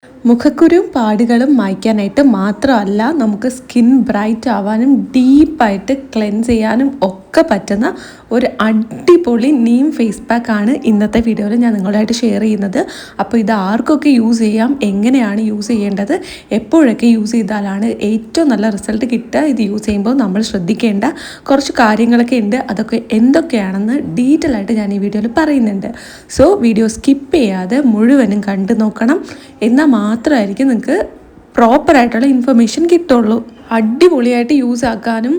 മുഖക്കുരുവും പാടുകളും മായ്ക്കാനായിട്ട് മാത്രമല്ല നമുക്ക് skin bright ആവാനും ഡീപ്പായിട്ട് ക്ലെൻസ് ചെയ്യാനും ഒക്കെ പറ്റുന്ന ഒരു അടിപൊളി നീം ഫേസ് പാക്കാണ് ഇന്നത്തെ വീഡിയോയിൽ ഞാൻ നിങ്ങളുമായിട്ട് ഷെയർ ചെയ്യുന്നത്. അപ്പോൾ ഇത് ആർക്കൊക്കെ യൂസ് ചെയ്യാം, എങ്ങനെയാണ് യൂസ് ചെയ്യേണ്ടത്, എപ്പോഴൊക്കെ യൂസ് ചെയ്താലാണ് ഏറ്റവും നല്ല റിസൾട്ട് കിട്ടുക, ഇത് യൂസ് ചെയ്യുമ്പോൾ നമ്മൾ ശ്രദ്ധിക്കേണ്ട കുറച്ച് കാര്യങ്ങളൊക്കെ ഉണ്ട്. അതൊക്കെ എന്തൊക്കെയാണെന്ന് ഡീറ്റെയിൽ ആയിട്ട് ഞാൻ ഈ വീഡിയോയിൽ പറയുന്നുണ്ട്. സോ വീഡിയോ സ്കിപ്പ് ചെയ്യാതെ മുഴുവനും കണ്ടു നോക്കണം. എന്നാൽ മാത്രമായിരിക്കും നിങ്ങൾക്ക് പ്രോപ്പറായിട്ടുള്ള ഇൻഫർമേഷൻ കിട്ടുള്ളൂ. അടിപൊളിയായിട്ട് യൂസ് ആക്കാനും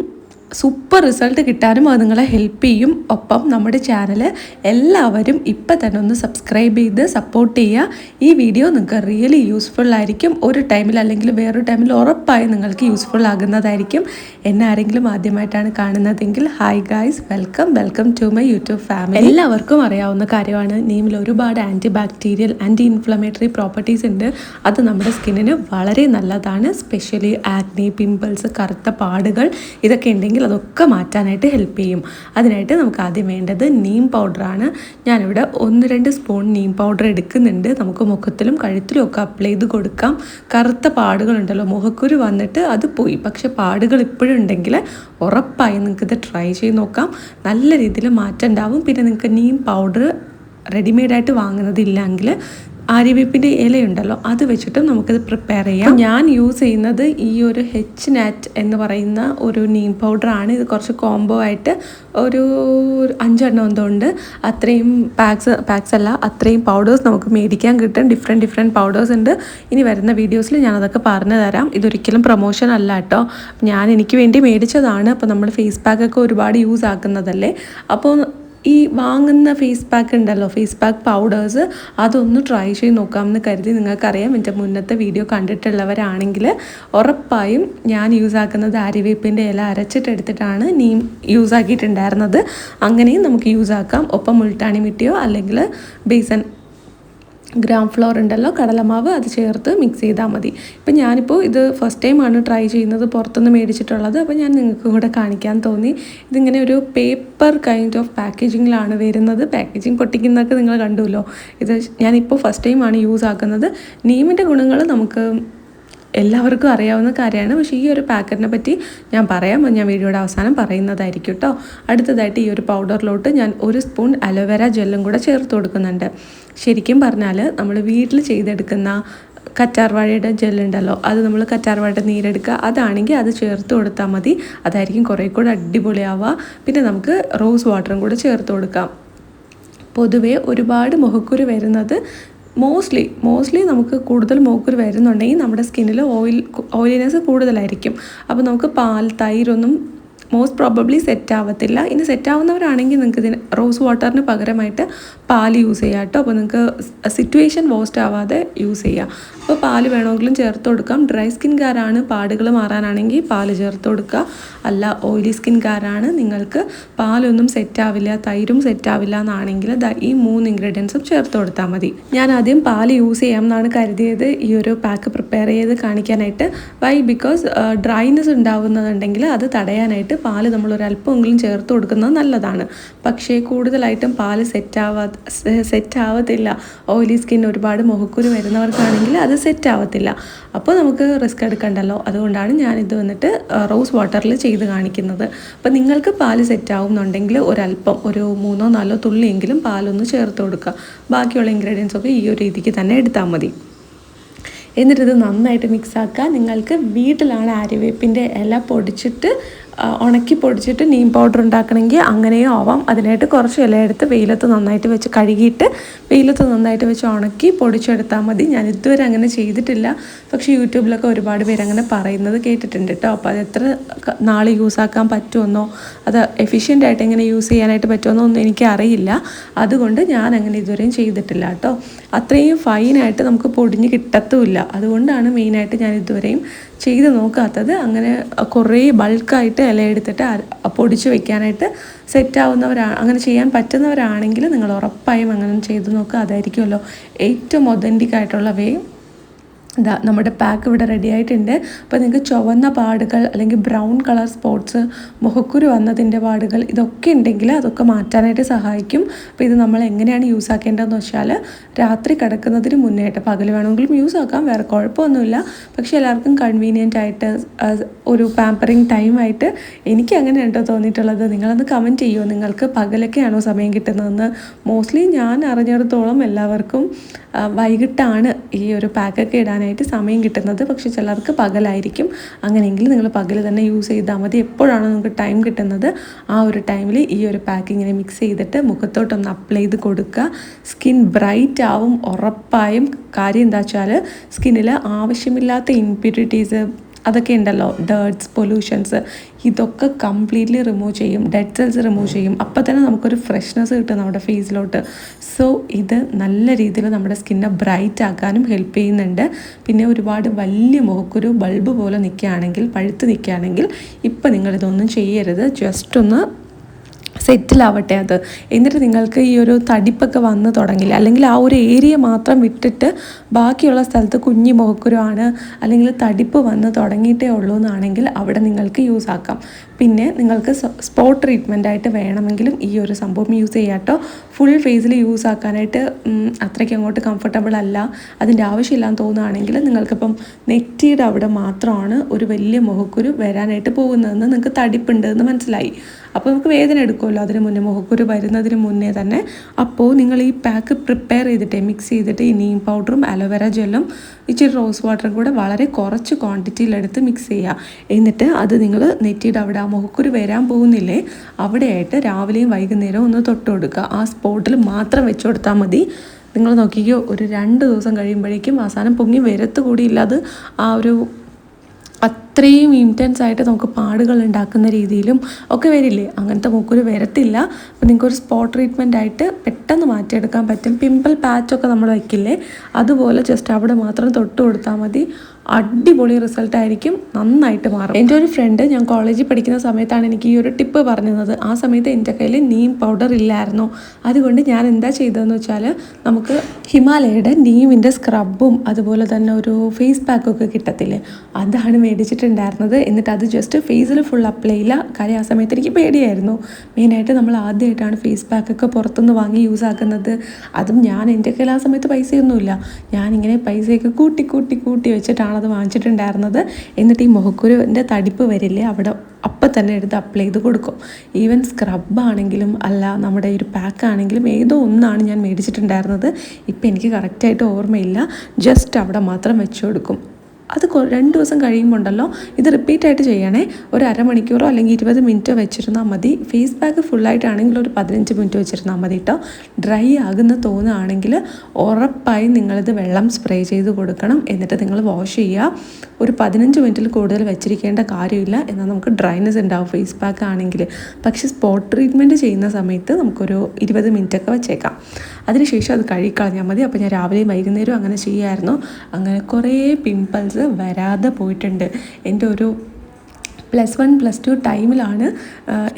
സൂപ്പർ റിസൾട്ട് കിട്ടാനും അത് നിങ്ങളെ ഹെൽപ്പ് ചെയ്യും. ഒപ്പം നമ്മുടെ ചാനൽ എല്ലാവരും ഇപ്പം തന്നെ ഒന്ന് സബ്സ്ക്രൈബ് ചെയ്ത് സപ്പോർട്ട് ചെയ്യുക. ഈ വീഡിയോ നിങ്ങൾക്ക് റിയലി യൂസ്ഫുൾ ആയിരിക്കും. ഒരു ടൈമിൽ അല്ലെങ്കിൽ വേറൊരു ടൈമിൽ ഉറപ്പായും നിങ്ങൾക്ക് യൂസ്ഫുൾ ആകുന്നതായിരിക്കും. എന്നെ ആരെങ്കിലും ആദ്യമായിട്ടാണ് കാണുന്നതെങ്കിൽ hi guys, welcome to my YouTube family. എല്ലാവർക്കും അറിയാവുന്ന കാര്യമാണ്, നീമിൽ ഒരുപാട് anti bacterial anti inflammatory properties ഉണ്ട്. അത് നമ്മുടെ സ്കിന്നിന് വളരെ നല്ലതാണ്. സ്പെഷ്യലി ആക്നി, പിമ്പിൾസ്, കറുത്ത പാടുകൾ ഇതൊക്കെ ഉണ്ടെങ്കിൽ അതൊക്കെ മാറ്റാനായിട്ട് ഹെൽപ്പ് ചെയ്യും. അതിനായിട്ട് നമുക്ക് ആദ്യം വേണ്ടത് നീം പൗഡറാണ്. ഞാനിവിടെ 1-2 സ്പൂൺ നീം പൗഡർ എടുക്കുന്നുണ്ട്. നമുക്ക് മുഖത്തിലും കഴുത്തിലും ഒക്കെ അപ്ലൈ ചെയ്ത് കൊടുക്കാം. കറുത്ത പാടുകളുണ്ടല്ലോ, മുഖക്കുരു വന്നിട്ട് അത് പോയി, പക്ഷെ പാടുകൾ ഇപ്പോഴും ഉണ്ടെങ്കിൽ ഉറപ്പായും നിങ്ങൾക്കിത് ട്രൈ ചെയ്ത് നോക്കാം. നല്ല രീതിയിൽ മാറ്റം ഉണ്ടാവും. പിന്നെ നിങ്ങൾക്ക് നീം പൗഡർ റെഡിമെയ്ഡായിട്ട് വാങ്ങുന്നതില്ലെങ്കിൽ ആര്യവേപ്പിൻ്റെ ഇലയുണ്ടല്ലോ, അത് വെച്ചിട്ടും നമുക്കിത് പ്രിപ്പയർ ചെയ്യാം. ഞാൻ യൂസ് ചെയ്യുന്നത് ഈ ഒരു HNAT എന്ന് പറയുന്ന ഒരു നീം പൗഡറാണ്. ഇത് കുറച്ച് കോംബോ ആയിട്ട് ഒരു 5 എണ്ണം എന്തുകൊണ്ട് അത്രയും പാക്സ് അല്ല, അത്രയും പൗഡേഴ്സ് നമുക്ക് മേടിക്കാൻ കിട്ടും. ഡിഫറെൻറ്റ് പൗഡേഴ്സ് ഉണ്ട്. ഇനി വരുന്ന വീഡിയോസിൽ ഞാനതൊക്കെ പറഞ്ഞു തരാം. ഇതൊരിക്കലും പ്രൊമോഷൻ അല്ല കേട്ടോ, ഞാൻ എനിക്ക് വേണ്ടി മേടിച്ചതാണ്. അപ്പോൾ നമ്മൾ ഫേസ് പാക്കൊക്കെ ഒരുപാട് യൂസ് ആക്കുന്നതല്ലേ. അപ്പോൾ ഈ വാങ്ങുന്ന ഫേസ് പാക്ക് ഉണ്ടല്ലോ, ഫേസ് പാക്ക് പൗഡേഴ്സ്, അതൊന്ന് ട്രൈ ചെയ്ത് നോക്കാമെന്ന് കരുതി. നിങ്ങൾക്കറിയാം, എൻ്റെ മുന്നത്തെ വീഡിയോ കണ്ടിട്ടുള്ളവരാണെങ്കിൽ ഉറപ്പായും ഞാൻ യൂസ് ആക്കുന്നത് ആര്യവേപ്പിൻ്റെ ഇല അരച്ചിട്ടെടുത്തിട്ടാണ് നീം യൂസ് ആക്കിയിട്ടുണ്ടായിരുന്നത്. അങ്ങനെയും നമുക്ക് യൂസ് ആക്കാം. ഒപ്പം മുൾട്ടാണി മിട്ടിയോ അല്ലെങ്കിൽ ബേസൻ ഗ്രാം ഫ്ലോർ ഉണ്ടല്ലോ, കടലമാവ്, അത് ചേർത്ത് മിക്സ് ചെയ്താൽ മതി. ഇപ്പം ഞാനിപ്പോൾ ഇത് ഫസ്റ്റ് ടൈമാണ് ട്രൈ ചെയ്യുന്നത്, പുറത്തുനിന്ന് മേടിച്ചിട്ടുള്ളത്. അപ്പോൾ ഞാൻ നിങ്ങൾക്കും കൂടെ കാണിക്കാൻ തോന്നി. ഇതിങ്ങനെ ഒരു പേപ്പർ കൈൻഡ് ഓഫ് പാക്കേജിങ്ങിലാണ് വരുന്നത്. പാക്കേജിങ് പൊട്ടിക്കുന്നതൊക്കെ നിങ്ങൾ കണ്ടുല്ലോ. ഇത് ഞാനിപ്പോൾ ഫസ്റ്റ് ടൈമാണ് യൂസ് ആക്കുന്നത്. നീമിൻ്റെ ഗുണങ്ങൾ നമുക്ക് എല്ലാവർക്കും അറിയാവുന്ന കാര്യമാണ്. പക്ഷേ ഈ ഒരു പാക്കറ്റിനെ പറ്റി ഞാൻ പറയാം, ഞാൻ വീഡിയോയുടെ അവസാനം പറയുന്നതായിരിക്കും കേട്ടോ. അടുത്തതായിട്ട് ഈ ഒരു പൗഡറിലോട്ട് ഞാൻ 1 സ്പൂൺ അലോവേര ജെല്ലും കൂടെ ചേർത്ത് കൊടുക്കുന്നുണ്ട്. ശരിക്കും പറഞ്ഞാൽ നമ്മൾ വീട്ടിൽ ചെയ്തെടുക്കുന്ന കറ്റാർവാഴയുടെ ജെല്ലുണ്ടല്ലോ, അത് നമ്മൾ കറ്റാർവാഴയുടെ നീരെടുക്കുക, അതാണെങ്കിൽ അത് ചേർത്ത് കൊടുത്താൽ മതി. അതായിരിക്കും കുറേ കൂടെ അടിപൊളിയാവുക. പിന്നെ നമുക്ക് റോസ് വാട്ടറും കൂടെ ചേർത്ത് കൊടുക്കാം. പൊതുവേ ഒരുപാട് മുഖക്കുരു വരുന്നത് മോസ്റ്റ്ലി നമുക്ക് കൂടുതൽ മുഖക്കുരു വരുന്നുണ്ടെങ്കിൽ നമ്മുടെ സ്കിന്നിൽ ഓയിലിനെസ് കൂടുതലായിരിക്കും. അപ്പോൾ നമുക്ക് പാൽ, തൈരൊന്നും മോസ്റ്റ് പ്രോബബ്ലി സെറ്റ് ആവത്തില്ല. ഇനി സെറ്റ് ആവുന്നവരാണെങ്കിൽ നിങ്ങൾക്ക് ഇതിന് റോസ് വാട്ടറിന് പകരമായിട്ട് പാൽ യൂസ് ചെയ്യാം കേട്ടോ. അപ്പോൾ നിങ്ങൾക്ക് സിറ്റുവേഷൻ വേസ്റ്റ് ആവാതെ യൂസ് ചെയ്യാം. അപ്പോൾ പാൽ വേണമെങ്കിലും ചേർത്ത് കൊടുക്കാം. ഡ്രൈ സ്കിൻകാരാണ്, പാടുകൾ മാറാനാണെങ്കിൽ പാൽ ചേർത്ത് കൊടുക്കുക. അല്ല, ഓയിലി സ്കിൻകാരാണ്, നിങ്ങൾക്ക് പാലൊന്നും സെറ്റാവില്ല, തൈരും സെറ്റാവില്ല എന്നാണെങ്കിൽ ഈ 3 ഇൻഗ്രീഡിയൻസും ചേർത്ത് കൊടുത്താൽ മതി. ഞാൻ ആദ്യം പാൽ യൂസ് ചെയ്യാം എന്നാണ് കരുതിയത് ഈ ഒരു പാക്ക് പ്രിപ്പയർ ചെയ്ത് കാണിക്കാനായിട്ട്. ബിക്കോസ് ഡ്രൈനെസ് ഉണ്ടാവുന്നതുണ്ടെങ്കിൽ അത് തടയാനായിട്ട് പാൽ നമ്മളൊരല്പമെങ്കിലും ചേർത്ത് കൊടുക്കുന്നത് നല്ലതാണ്. പക്ഷേ കൂടുതലായിട്ടും പാൽ സെറ്റ് ആവത്തില്ല. ഓയിലി സ്കിൻ, ഒരുപാട് മുഖക്കുരു വരുന്നവർക്കാണെങ്കിൽ അത് സെറ്റ് ആവത്തില്ല. അപ്പോൾ നമുക്ക് റിസ്ക് എടുക്കണ്ടല്ലോ. അതുകൊണ്ടാണ് ഞാനിത് വന്നിട്ട് റോസ് വാട്ടറിൽ ചെയ്ത് കാണിക്കുന്നത്. അപ്പോൾ നിങ്ങൾക്ക് പാൽ സെറ്റ് ആവുന്നുണ്ടെങ്കിൽ ഒരല്പം, ഒരു 3-4 തുള്ളിയെങ്കിലും പാലൊന്ന് ചേർത്ത് കൊടുക്കുക. ബാക്കിയുള്ള ഇൻഗ്രീഡിയൻസൊക്കെ ഈ ഒരു രീതിക്ക് തന്നെ എടുത്താൽ മതി. എന്നിട്ടിത് നന്നായിട്ട് മിക്സാക്കുക. നിങ്ങൾക്ക് വീട്ടിലാണ് ആര്യവേപ്പിൻ്റെ ഇല ഉണക്കി പൊടിച്ചിട്ട് നീം പൗഡർ ഉണ്ടാക്കണമെങ്കിൽ അങ്ങനെയോ ആവാം. അതിനായിട്ട് കുറച്ച് ഇല എടുത്ത് വെയിലത്ത് നന്നായിട്ട് വെച്ച് കഴുകിയിട്ട് വെയിലത്ത് നന്നായിട്ട് വെച്ച് ഉണക്കി പൊടിച്ചെടുത്താൽ മതി. ഞാൻ ഇതുവരെ അങ്ങനെ ചെയ്തിട്ടില്ല, പക്ഷേ യൂട്യൂബിലൊക്കെ ഒരുപാട് പേര് അങ്ങനെ പറയുന്നത് കേട്ടിട്ടുണ്ട് കേട്ടോ. അപ്പോൾ അത് എത്ര നാൾ യൂസ് ആക്കാൻ പറ്റുമെന്നോ, അത് എഫിഷ്യൻ്റായിട്ട് എങ്ങനെ യൂസ് ചെയ്യാനായിട്ട് പറ്റുമെന്നോ ഒന്നും എനിക്കറിയില്ല. അതുകൊണ്ട് ഞാൻ അങ്ങനെ ഇതുവരെയും ചെയ്തിട്ടില്ല കേട്ടോ. അത്രയും ഫൈനായിട്ട് നമുക്ക് പൊടിഞ്ഞ് കിട്ടത്തുമില്ല. അതുകൊണ്ടാണ് മെയിനായിട്ട് ഞാൻ ഇതുവരെയും ചെയ്ത് നോക്കാത്തത്. അങ്ങനെ കുറേ ബൾക്കായിട്ട് ഇല എടുത്തിട്ട് പൊടിച്ച് വെക്കാനായിട്ട് അങ്ങനെ ചെയ്യാൻ പറ്റുന്നവരാണെങ്കിൽ നിങ്ങൾ ഉറപ്പായും അങ്ങനെ ചെയ്ത് നോക്കുക. അതായിരിക്കുമല്ലോ ഏറ്റവും ഒതൻറ്റിക് ആയിട്ടുള്ള വേ. ഇതാ നമ്മുടെ പാക്ക് ഇവിടെ റെഡി ആയിട്ടുണ്ട്. അപ്പോൾ നിങ്ങൾക്ക് ചുവന്ന പാടുകൾ അല്ലെങ്കിൽ ബ്രൗൺ കളർ സ്പോട്ട്സ്, മുഖക്കുരു വന്നതിൻ്റെ പാടുകൾ, ഇതൊക്കെ ഉണ്ടെങ്കിൽ അതൊക്കെ മാറ്റാനായിട്ട് സഹായിക്കും. അപ്പോൾ ഇത് നമ്മൾ എങ്ങനെയാണ് യൂസ് ആക്കേണ്ടതെന്ന് വെച്ചാൽ രാത്രി കിടക്കുന്നതിന് മുന്നേയായിട്ട്, പകൽ വേണമെങ്കിലും യൂസ് ആക്കാം, വേറെ കുഴപ്പമൊന്നുമില്ല. പക്ഷേ എല്ലാവർക്കും കൺവീനിയൻ്റ് ആയിട്ട് ഒരു പാമ്പറിങ് ടൈമായിട്ട് എനിക്ക് അങ്ങനെയാണ് കേട്ടോ തോന്നിയിട്ടുള്ളത്. നിങ്ങളത് കമൻറ്റ് ചെയ്യുമോ, നിങ്ങൾക്ക് പകലൊക്കെയാണോ സമയം കിട്ടുന്നതെന്ന്? മോസ്റ്റ്ലി ഞാൻ അറിഞ്ഞിടത്തോളം എല്ലാവർക്കും വൈകിട്ടാണ് ഈ ഒരു പാക്കൊക്കെ ഇടാനായിട്ട് സമയം കിട്ടുന്നത്. പക്ഷേ ചിലർക്ക് പകലായിരിക്കും. അങ്ങനെയെങ്കിൽ നിങ്ങൾ പകൽ തന്നെ യൂസ് ചെയ്താൽ മതി. എപ്പോഴാണോ നിങ്ങൾക്ക് ടൈം കിട്ടുന്നത് ആ ഒരു ടൈമിൽ ഈ ഒരു പാക്ക് ഇങ്ങനെ മിക്സ് ചെയ്തിട്ട് മുഖത്തോട്ടൊന്ന് അപ്ലൈ ചെയ്ത് കൊടുക്കുക. സ്കിൻ ബ്രൈറ്റ് ആവും ഉറപ്പായും. കാര്യം എന്താ വെച്ചാൽ സ്കിന്നിൽ ആവശ്യമില്ലാത്ത ഇംപ്യൂരിറ്റീസ് അതൊക്കെ ഉണ്ടല്ലോ, ഡേർട്സ്, പൊല്യൂഷൻസ്, ഇതൊക്കെ കംപ്ലീറ്റ്ലി റിമൂവ് ചെയ്യും. ഡെഡ് സെൽസ് റിമൂവ് ചെയ്യും. അപ്പോൾ തന്നെ നമുക്കൊരു ഫ്രഷ്നെസ് കിട്ടും നമ്മുടെ ഫേസിലോട്ട്. സോ ഇത് നല്ല രീതിയിൽ നമ്മുടെ സ്കിന്നെ ബ്രൈറ്റ് ആക്കാനും ഹെൽപ്പ് ചെയ്യുന്നുണ്ട്. പിന്നെ ഒരുപാട് വലിയ മുഖക്കുരു ബൾബ് പോലെ നിൽക്കുകയാണെങ്കിൽ, പഴുത്ത് നിൽക്കുകയാണെങ്കിൽ ഇപ്പം നിങ്ങളിതൊന്നും ചെയ്യരുത്. ജസ്റ്റ് ഒന്ന് സെറ്റിലാവട്ടെ അത്. എന്നിട്ട് നിങ്ങൾക്ക് ഈ ഒരു തടിപ്പൊക്കെ വന്ന് തുടങ്ങില്ല, അല്ലെങ്കിൽ ആ ഒരു ഏരിയ മാത്രം വിട്ടിട്ട് ബാക്കിയുള്ള സ്ഥലത്ത് കുഞ്ഞി മുഖക്കുരു ആണ് അല്ലെങ്കിൽ തടിപ്പ് വന്ന് തുടങ്ങിയിട്ടേ ഉള്ളൂ എന്നാണെങ്കിൽ അവിടെ നിങ്ങൾക്ക് യൂസ് ആക്കാം. പിന്നെ നിങ്ങൾക്ക് സ്പോട്ട് ട്രീറ്റ്മെൻ്റ് ആയിട്ട് വേണമെങ്കിലും ഈ ഒരു സംഭവം യൂസ് ചെയ്യാം കേട്ടോ. ഫുൾ ഫേസിൽ യൂസ് ആക്കാനായിട്ട് അത്രയ്ക്ക് അങ്ങോട്ട് കംഫർട്ടബിൾ അല്ല, അതിൻ്റെ ആവശ്യമില്ലാന്ന് തോന്നുകയാണെങ്കിൽ നിങ്ങൾക്കിപ്പം നെറ്റിയുടെ അവിടെ മാത്രമാണ് ഒരു വലിയ മുഖക്കുരു വരാനായിട്ട് പോകുന്നതെന്ന് നിങ്ങൾക്ക് തടിപ്പുണ്ടെന്ന് മനസ്സിലായി. അപ്പോൾ നമുക്ക് വേദന എടുക്കുമല്ലോ അതിന് മുന്നേ, മുഖക്കുരു വരുന്നതിന് മുന്നേ തന്നെ. അപ്പോൾ നിങ്ങൾ ഈ പാക്ക് പ്രിപ്പയർ ചെയ്തിട്ട് മിക്സ് ചെയ്തിട്ട് ഈ നീം പൗഡറും അലോവേര ജെല്ലും ഇച്ചിരി റോസ് വാട്ടറും കൂടെ വളരെ കുറച്ച് ക്വാണ്ടിറ്റിയിലെടുത്ത് മിക്സ് ചെയ്യുക. എന്നിട്ട് അത് നിങ്ങൾ നെറ്റിയുടെ അവിടെ ആ മുഖക്കുരു വരാൻ പോകുന്നില്ലേ അവിടെയായിട്ട് രാവിലെയും വൈകുന്നേരവും ഒന്ന് തൊട്ട് കൊടുക്കുക. ആ സ്പോട്ടിൽ മാത്രം വെച്ച് കൊടുത്താൽ മതി. നിങ്ങൾ നോക്കിക്കോ, ഒരു 2 ദിവസം കഴിയുമ്പോഴേക്കും അവസാനം പൊങ്ങി വരത്ത് കൂടിയില്ല. അത് ആ ഒരു അത്രയും ഇൻറ്റൻസ് ആയിട്ട് നമുക്ക് പാടുകൾ ഉണ്ടാക്കുന്ന രീതിയിലും ഒക്കെ വരില്ലേ, അങ്ങനത്തെ മുഖക്കുരു വരത്തില്ല. അപ്പോൾ നിങ്ങൾക്കൊരു സ്പോട്ട് ട്രീറ്റ്മെൻ്റ് ആയിട്ട് പെട്ടെന്ന് മാറ്റിയെടുക്കാൻ പറ്റും. പിമ്പിൾ പാച്ചൊക്കെ നമ്മൾ വയ്ക്കില്ലേ, അതുപോലെ ജസ്റ്റ് അവിടെ മാത്രം തൊട്ട് കൊടുത്താൽ മതി. അടിപൊളി റിസൾട്ടായിരിക്കും, നന്നായിട്ട് മാറും. എൻ്റെ ഒരു ഫ്രണ്ട് ഞാൻ കോളേജിൽ പഠിക്കുന്ന സമയത്താണ് എനിക്ക് ഈ ഒരു ടിപ്പ് പറഞ്ഞു തന്നത്. ആ സമയത്ത് എൻ്റെ കയ്യിൽ നീം പൗഡർ ഇല്ലായിരുന്നു. അതുകൊണ്ട് ഞാൻ എന്താ ചെയ്തതെന്ന് വെച്ചാൽ നമുക്ക് ഹിമാലയയുടെ നീമിൻ്റെ സ്ക്രബും അതുപോലെ തന്നെ ഒരു ഫേസ് പാക്കൊക്കെ കിട്ടത്തില്ലേ, അതാണ് മേടിച്ചിട്ടുണ്ടായിരുന്നത്. എന്നിട്ട് അത് ജസ്റ്റ് ഫേസിൽ ഫുൾ അപ്ലൈ ചെയ്യില്ല. കാര്യം ആ സമയത്ത് എനിക്ക് പേടിയായിരുന്നു. മെയിനായിട്ട് നമ്മൾ ആദ്യമായിട്ടാണ് ഫേസ് പാക്കൊക്കെ പുറത്തുനിന്ന് വാങ്ങി യൂസ് ആക്കുന്നത്. അതും ഞാൻ എൻ്റെ കയ്യിൽ ആ സമയത്ത് പൈസയൊന്നുമില്ല. ഞാനിങ്ങനെ പൈസയൊക്കെ കൂട്ടി വെച്ചിട്ടാണ് അത് വാങ്ങിച്ചിട്ടുണ്ടായിരുന്നത്. എന്നിട്ട് ഈ മുഖക്കുരുവിൻ്റെ തടിപ്പ് വരില്ലേ അവിടെ അപ്പം തന്നെ എടുത്ത് അപ്ലൈ ചെയ്ത് കൊടുക്കും. ഈവൻ സ്ക്രബാണെങ്കിലും അല്ല നമ്മുടെ ഒരു പാക്കാണെങ്കിലും ഏതോ ഒന്നാണ് ഞാൻ മേടിച്ചിട്ടുണ്ടായിരുന്നത്. ഇപ്പം എനിക്ക് കറക്റ്റായിട്ട് ഓർമ്മയില്ല. ജസ്റ്റ് അവിടെ മാത്രം വെച്ച് കൊടുക്കും. അത് 2 ദിവസം കഴിയുമ്പോൾ ഉണ്ടല്ലോ, ഇത് റിപ്പീറ്റായിട്ട് ചെയ്യണേ. ഒരു അരമണിക്കൂറോ അല്ലെങ്കിൽ 20 മിനിറ്റോ വെച്ചിരുന്നാൽ മതി. ഫേസ് പാക്ക് ഫുള്ളായിട്ടാണെങ്കിൽ ഒരു 15 മിനിറ്റ് വെച്ചിരുന്നാൽ മതി കേട്ടോ. ഡ്രൈ ആകുന്ന തോന്നുകയാണെങ്കിൽ ഉറപ്പായും നിങ്ങളിത് വെള്ളം സ്പ്രേ ചെയ്ത് കൊടുക്കണം. എന്നിട്ട് നിങ്ങൾ വാഷ് ചെയ്യുക. ഒരു 15 മിനിറ്റിൽ കൂടുതൽ വെച്ചിരിക്കേണ്ട കാര്യമില്ല. എന്നാൽ നമുക്ക് ഡ്രൈനെസ് ഉണ്ടാവും ഫേസ് പാക്ക് ആണെങ്കിൽ. പക്ഷേ സ്പോട്ട് ട്രീറ്റ്മെൻറ്റ് ചെയ്യുന്ന സമയത്ത് നമുക്കൊരു 20 മിനിറ്റൊക്കെ വെച്ചേക്കാം. അതിനുശേഷം അത് കഴുകിക്കളഞ്ഞാൽ മതി. അപ്പോൾ ഞാൻ രാവിലെയും വൈകുന്നേരവും അങ്ങനെ ചെയ്യുമായിരുന്നു. അങ്ങനെ കുറേ പിമ്പിൾസ് വരാതെ പോയിട്ടുണ്ട്. എൻ്റെ ഒരു +1 +2 ടൈമിലാണ്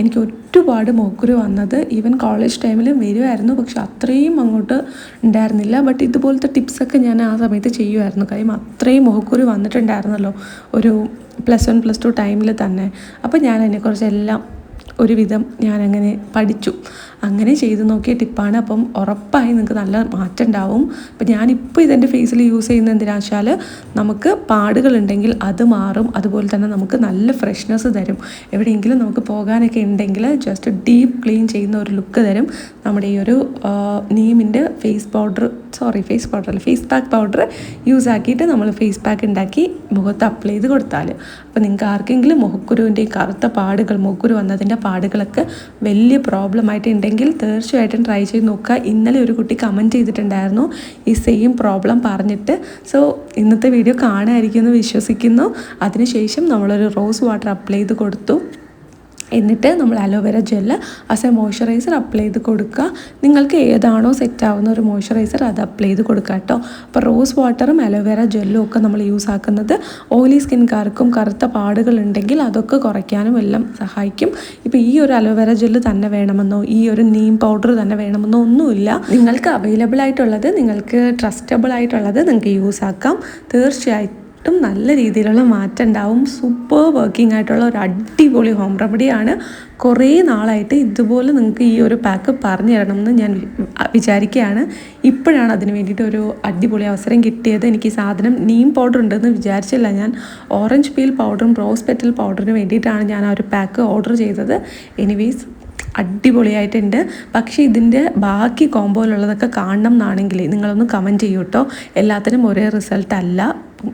എനിക്ക് ഒരുപാട് മുഖക്കുരു വന്നത്. ഈവൻ കോളേജ് ടൈമിലും വരുമായിരുന്നു, പക്ഷെ അത്രയും അങ്ങോട്ട് ഉണ്ടായിരുന്നില്ല. ബട്ട് ഇതുപോലത്തെ ടിപ്സൊക്കെ ഞാൻ ആ സമയത്ത് ചെയ്യുമായിരുന്നു. കാര്യം അത്രയും മുഖക്കുരു വന്നിട്ടുണ്ടായിരുന്നല്ലോ ഒരു +1 +2 ടൈമിൽ തന്നെ. അപ്പോൾ ഞാൻ അതിനെക്കുറിച്ചെല്ലാം ഒരുവിധം ഞാനങ്ങനെ പഠിച്ചു. അങ്ങനെ ചെയ്ത് നോക്കിയ ടിപ്പാണ്. അപ്പം ഉറപ്പായി നിങ്ങൾക്ക് നല്ല മാറ്റം ഉണ്ടാവും. അപ്പം ഞാനിപ്പോൾ ഇതെൻ്റെ ഫേസിൽ യൂസ് ചെയ്യുന്നത് എന്തിനാണെന്ന് വെച്ചാൽ നമുക്ക് പാടുകളുണ്ടെങ്കിൽ അത് മാറും. അതുപോലെ തന്നെ നമുക്ക് നല്ല ഫ്രഷ്നെസ് തരും. എവിടെയെങ്കിലും നമുക്ക് പോകാനൊക്കെ ഉണ്ടെങ്കിൽ ജസ്റ്റ് ഡീപ്പ് ക്ലീൻ ചെയ്യുന്ന ഒരു ലുക്ക് തരും. നമ്മുടെ ഈ ഒരു നീമിൻ്റെ ഫേസ് പാക്ക് പൗഡർ യൂസ് ആക്കിയിട്ട് നമ്മൾ ഫേസ് പാക്ക് ഉണ്ടാക്കി മുഖത്ത് അപ്ലൈ ചെയ്ത് കൊടുത്താൽ, അപ്പോൾ നിങ്ങൾക്ക് ആർക്കെങ്കിലും മുഖക്കുരുവിൻ്റെ കറുത്ത പാടുകൾ, മുഖക്കുരു വന്നതിൻ്റെ പാടുകളൊക്കെ വലിയ പ്രോബ്ലം ആയിട്ട് ഉണ്ടെങ്കിൽ തീർച്ചയായിട്ടും ട്രൈ ചെയ്ത് നോക്കുക. ഇന്നലെ ഒരു കുട്ടി കമൻറ്റ് ചെയ്തിട്ടുണ്ടായിരുന്നു ഈ സെയിം പ്രോബ്ലം പറഞ്ഞിട്ട്. സോ ഇന്നത്തെ വീഡിയോ കാണുമായിരിക്കുമെന്ന് വിശ്വസിക്കുന്നു. അതിനുശേഷം നമ്മളൊരു റോസ് വാട്ടർ അപ്ലൈ ചെയ്ത് കൊടുത്തു. എന്നിട്ട് നമ്മൾ aloe vera gel as A moisturiser apply ചെയ്ത് കൊടുക്കുക. നിങ്ങൾക്ക് ഏതാണോ സെറ്റ് ആവുന്ന ഒരു മോയ്സ്ചറൈസർ അത് അപ്ലൈ ചെയ്ത് കൊടുക്കുക കേട്ടോ. അപ്പോൾ റോസ് വാട്ടറും അലോവേര ജെല്ലും ഒക്കെ നമ്മൾ യൂസ് ആക്കുന്നത് ഓയിലി സ്കിൻകാർക്കും കറുത്ത പാടുകളുണ്ടെങ്കിൽ അതൊക്കെ കുറയ്ക്കാനും എല്ലാം സഹായിക്കും. ഇപ്പോൾ ഈ ഒരു അലോവേര ജെല്ല് തന്നെ വേണമെന്നോ ഈ ഒരു നീം പൗഡർ തന്നെ വേണമെന്നോ ഒന്നുമില്ല. നിങ്ങൾക്ക് അവൈലബിൾ ആയിട്ടുള്ളത്, നിങ്ങൾക്ക് ട്രസ്റ്റബിൾ ആയിട്ടുള്ളത് നിങ്ങൾക്ക് യൂസ് ആക്കാം. തീർച്ചയായിട്ടും നല്ല രീതിയിലുള്ള മാറ്റം ഉണ്ടാവും. സൂപ്പർ വർക്കിംഗ് ആയിട്ടുള്ള ഒരു അടിപൊളി ഹോം റെമഡിയാണ്. കുറേ നാളായിട്ട് ഇതുപോലെ നിങ്ങൾക്ക് ഈ ഒരു പാക്ക് പറഞ്ഞു തരണമെന്ന് ഞാൻ വിചാരിക്കുകയാണ്. ഇപ്പോഴാണ് അതിന് വേണ്ടിയിട്ട് ഒരു അടിപൊളി അവസരം കിട്ടിയത്. എനിക്ക് ഈ സാധനം നീം പൗഡർ ഉണ്ടെന്ന് വിചാരിച്ചില്ല ഞാൻ. ഓറഞ്ച് പീൽ പൗഡറും റോസ് പെറ്റൽ പൗഡറിന് വേണ്ടിയിട്ടാണ് ഞാൻ ആ ഒരു പാക്ക് ഓർഡർ ചെയ്തത്. എനിവേസ് അടിപൊളിയായിട്ടുണ്ട്. പക്ഷേ ഇതിൻ്റെ ബാക്കി കോമ്പോയിലുള്ളതൊക്കെ കാണണം എന്നാണെങ്കിൽ നിങ്ങളൊന്ന് കമൻറ്റ് ചെയ്യൂ കേട്ടോ. എല്ലാത്തിനും ഒരേ റിസൾട്ട് അല്ല,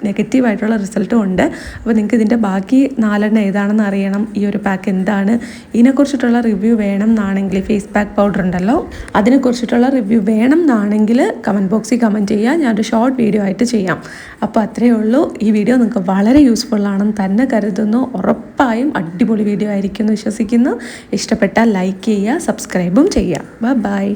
നെഗറ്റീവായിട്ടുള്ള റിസൾട്ടും ഉണ്ട്. അപ്പോൾ നിങ്ങൾക്ക് ഇതിൻ്റെ ബാക്കി 4 ഏതാണെന്ന് അറിയണം, ഈ ഒരു പാക്ക് എന്താണ്, ഇതിനെക്കുറിച്ചിട്ടുള്ള റിവ്യൂ വേണം എന്നാണെങ്കിൽ, ഫേസ് പാക്ക് പൗഡർ ഉണ്ടല്ലോ അതിനെക്കുറിച്ചിട്ടുള്ള റിവ്യൂ വേണം എന്നാണെങ്കിൽ കമൻറ്റ് ബോക്സിൽ കമൻറ്റ് ചെയ്യുക. ഞാനൊരു ഷോർട്ട് വീഡിയോ ആയിട്ട് ചെയ്യാം. അപ്പോൾ അത്രയേ ഉള്ളൂ. ഈ വീഡിയോ നിങ്ങൾക്ക് വളരെ യൂസ്ഫുള്ളാണെന്ന് തന്നെ കരുതുന്നു. ഉറപ്പായും അടിപൊളി വീഡിയോ ആയിരിക്കും എന്ന് വിശ്വസിക്കുന്നു. ഇഷ്ടപ്പെട്ടാൽ ലൈക്ക് ചെയ്യുക, സബ്സ്ക്രൈബും ചെയ്യുക. ബൈ.